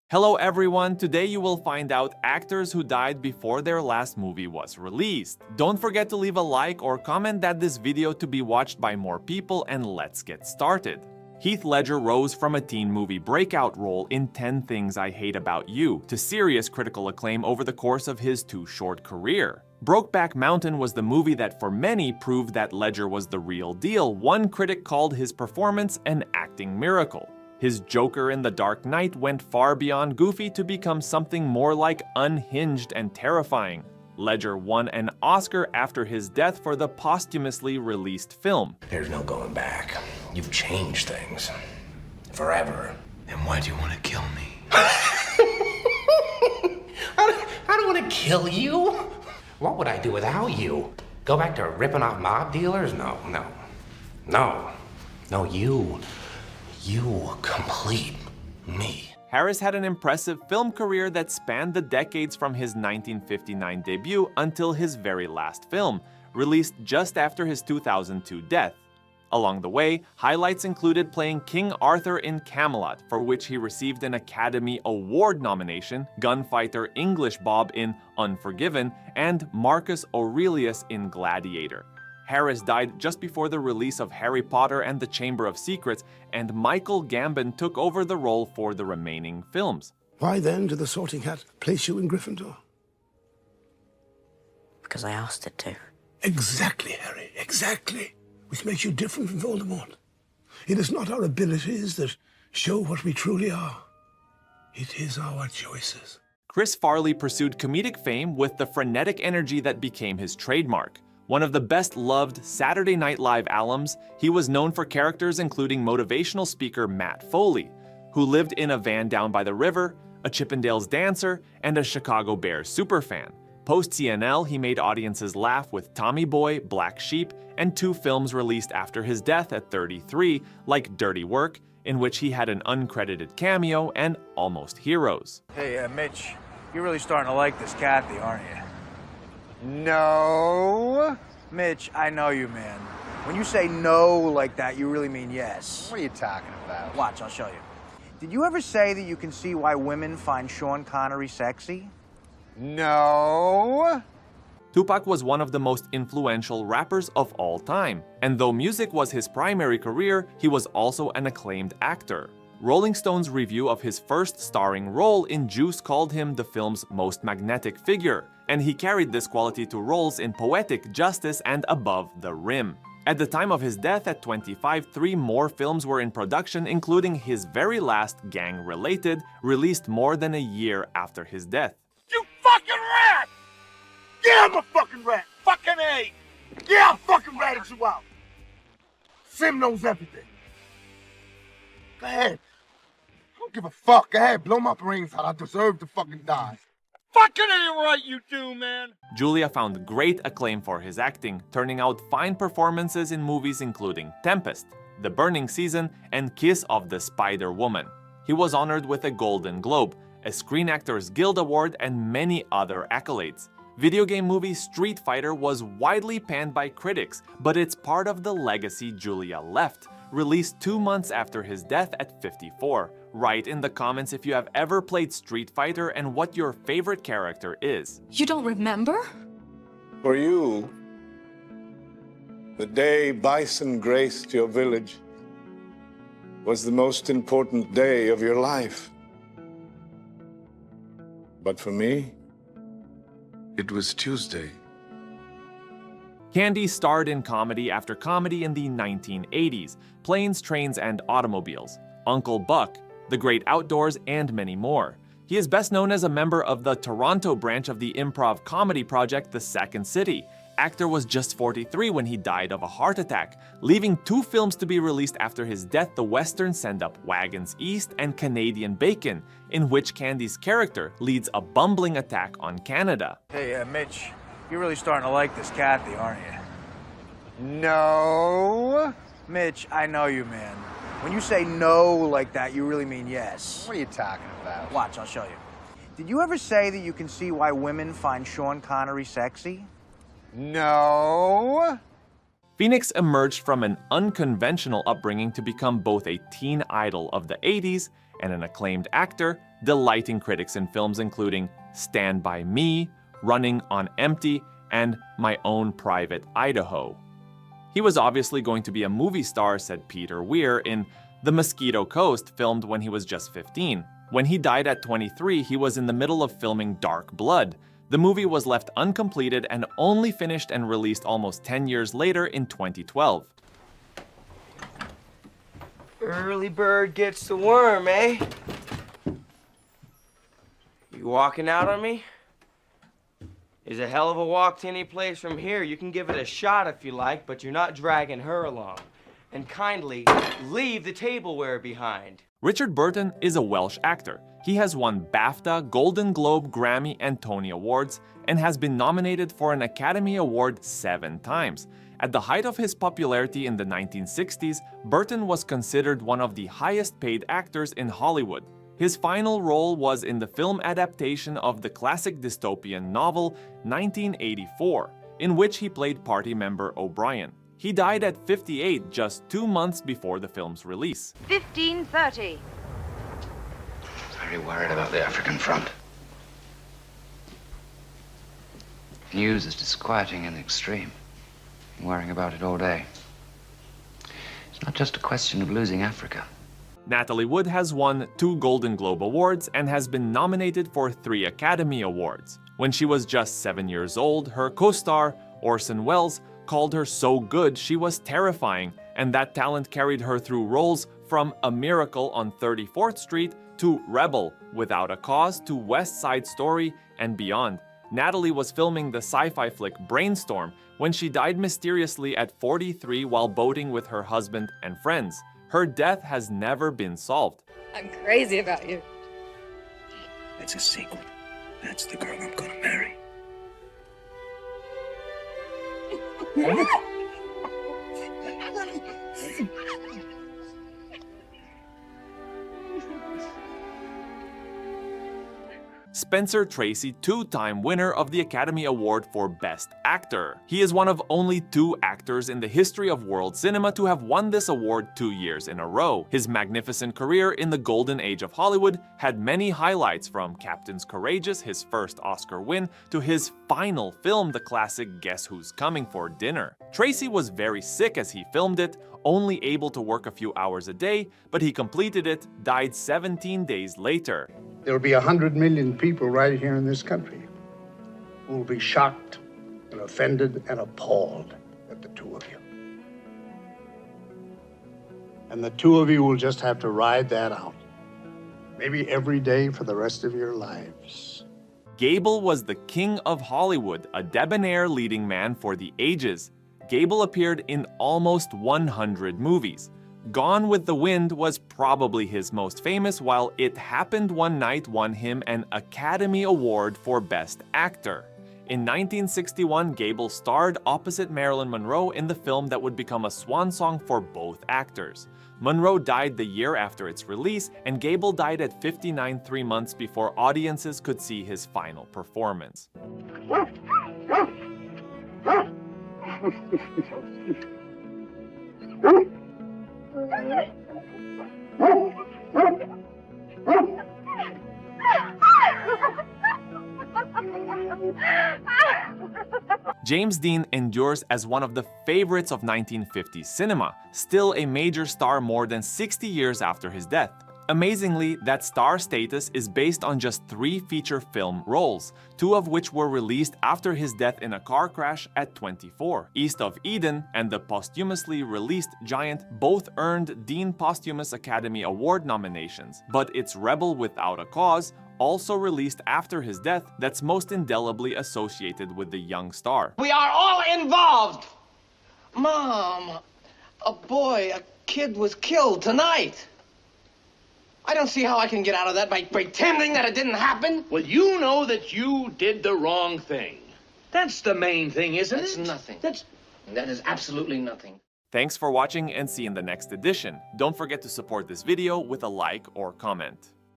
Hello everyone, today you will find out actors who died before their last movie was released. Don't forget to leave a like or comment that this video to be watched by more people, and let's get started. Heath Ledger rose from a teen movie breakout role in 10 Things I Hate About You to serious critical acclaim over the course of his too short career. Brokeback Mountain was the movie that for many proved that Ledger was the real deal. One critic called his performance an acting miracle. His Joker in The Dark Knight went far beyond goofy to become something more like unhinged and terrifying. Ledger won an Oscar after his death for the posthumously released film. There's no going back. You've changed things. Forever. Then why do you want to kill me? I don't want to kill you. What would I do without you? Go back to ripping off mob dealers? No. No, you complete me. Harris had an impressive film career that spanned the decades from his 1959 debut until his very last film, released just after his 2002 death. Along the way, highlights included playing King Arthur in Camelot, for which he received an Academy Award nomination, gunfighter English Bob in Unforgiven, and Marcus Aurelius in Gladiator. Harris died just before the release of Harry Potter and the Chamber of Secrets, and Michael Gambon took over the role for the remaining films. Why then did the Sorting Hat place you in Gryffindor? Because I asked it to. Exactly, Harry, exactly. Which makes you different from Voldemort. It is not our abilities that show what we truly are. It is our choices. Chris Farley pursued comedic fame with the frenetic energy that became his trademark. One of the best-loved Saturday Night Live alums, he was known for characters including motivational speaker Matt Foley, who lived in a van down by the river, a Chippendales dancer, and a Chicago Bears superfan. Post-CNL, he made audiences laugh with Tommy Boy, Black Sheep, and 2 films released after his death at 33, like Dirty Work, in which he had an uncredited cameo, and Almost Heroes. Hey, Mitch, you're really starting to like this Kathy, aren't you? No. Mitch, I know you, man. When you say no like that, you really mean yes. What are you talking about? Watch, I'll show you. Did you ever say that you can see why women find Sean Connery sexy? No. Tupac was one of the most influential rappers of all time, and though music was his primary career, he was also an acclaimed actor. Rolling Stone's review of his first starring role in Juice called him the film's most magnetic figure, and he carried this quality to roles in Poetic Justice and Above the Rim. At the time of his death at 25, 3 more films were in production, including his very last, gang-related, released more than a year after his death. You fucking rat! Yeah, I'm a fucking rat! Fucking A! Yeah, I'm fucking ratted you out! Sim knows everything. Go ahead. I don't give a fuck. Go ahead, blow my brains out. I deserve to fucking die. Fucking ain't right, you do, man! Julia found great acclaim for his acting, turning out fine performances in movies including Tempest, The Burning Season, and Kiss of the Spider Woman. He was honored with a Golden Globe, a Screen Actors Guild Award, and many other accolades. Video game movie Street Fighter was widely panned by critics, but it's part of the legacy Julia left. Released 2 months after his death at 54. Write in the comments if you have ever played Street Fighter and what your favorite character is. You don't remember? For you, the day Bison graced your village was the most important day of your life. But for me, it was Tuesday. Candy starred in comedy after comedy in the 1980s, Planes, Trains, and Automobiles, Uncle Buck, The Great Outdoors, and many more. He is best known as a member of the Toronto branch of the improv comedy project The Second City. Actor was just 43 when he died of a heart attack, leaving 2 films to be released after his death: the Western send-up Wagons East and Canadian Bacon, in which Candy's character leads a bumbling attack on Canada. Hey, Mitch, you're really starting to like this Kathy, aren't you? No. Mitch, I know you, man. When you say no like that, you really mean yes. What are you talking about? Watch, I'll show you. Did you ever say that you can see why women find Sean Connery sexy? No. Phoenix emerged from an unconventional upbringing to become both a teen idol of the 80s and an acclaimed actor, delighting critics in films including Stand By Me, Running on Empty, and My Own Private Idaho. He was obviously going to be a movie star, said Peter Weir, in The Mosquito Coast, filmed when he was just 15. When he died at 23, he was in the middle of filming Dark Blood. The movie was left uncompleted and only finished and released almost 10 years later in 2012. Early bird gets the worm, eh? You walking out on me? It's a hell of a walk to any place from here. You can give it a shot if you like, but you're not dragging her along. And kindly leave the tableware behind. Richard Burton is a Welsh actor. He has won BAFTA, Golden Globe, Grammy, and Tony Awards, and has been nominated for an Academy Award 7 times. At the height of his popularity in the 1960s, Burton was considered one of the highest-paid actors in Hollywood. His final role was in the film adaptation of the classic dystopian novel 1984, in which he played party member O'Brien. He died at 58, just 2 months before the film's release. 15:30. Very worried about the African front. News is disquieting in the extreme. I'm worrying about it all day. It's not just a question of losing Africa. Natalie Wood has won 2 Golden Globe Awards and has been nominated for 3 Academy Awards. When she was just 7 years old, her co-star, Orson Welles, called her so good she was terrifying, and that talent carried her through roles from A Miracle on 34th Street to Rebel, Without a Cause to West Side Story, and beyond. Natalie was filming the sci-fi flick Brainstorm when she died mysteriously at 43 while boating with her husband and friends. Her death has never been solved. I'm crazy about you. It's a secret. That's the girl I'm gonna marry. Spencer Tracy, 2-time winner of the Academy Award for Best Actor. He is one of only 2 actors in the history of world cinema to have won this award 2 years in a row. His magnificent career in the golden age of Hollywood had many highlights, from Captain's Courageous, his first Oscar win, to his final film, the classic Guess Who's Coming for Dinner. Tracy was very sick as he filmed it, only able to work a few hours a day, but he completed it, died 17 days later. There'll be 100 million people right here in this country who will be shocked and offended and appalled at the 2 of you. And the 2 of you will just have to ride that out. Maybe every day for the rest of your lives. Gable was the king of Hollywood, a debonair leading man for the ages. Gable appeared in almost 100 movies. Gone with the Wind was probably his most famous, while It Happened One Night won him an Academy Award for Best Actor. In 1961, Gable starred opposite Marilyn Monroe in the film that would become a swan song for both actors. Monroe died the year after its release, and Gable died at 59, 3 months before audiences could see his final performance. James Dean endures as one of the favorites of 1950s cinema, still a major star more than 60 years after his death. Amazingly, that star status is based on just 3 feature film roles, 2 of which were released after his death in a car crash at 24. East of Eden and the posthumously released Giant both earned Dean posthumous Academy Award nominations, but it's Rebel Without a Cause, also released after his death, that's most indelibly associated with the young star. We are all involved! Mom, a kid was killed tonight. I don't see how I can get out of that by pretending that it didn't happen. Well, you know that you did the wrong thing. That's the main thing, isn't it? That's nothing. That is absolutely nothing. Thanks for watching, and see you in the next edition. Don't forget to support this video with a like or comment.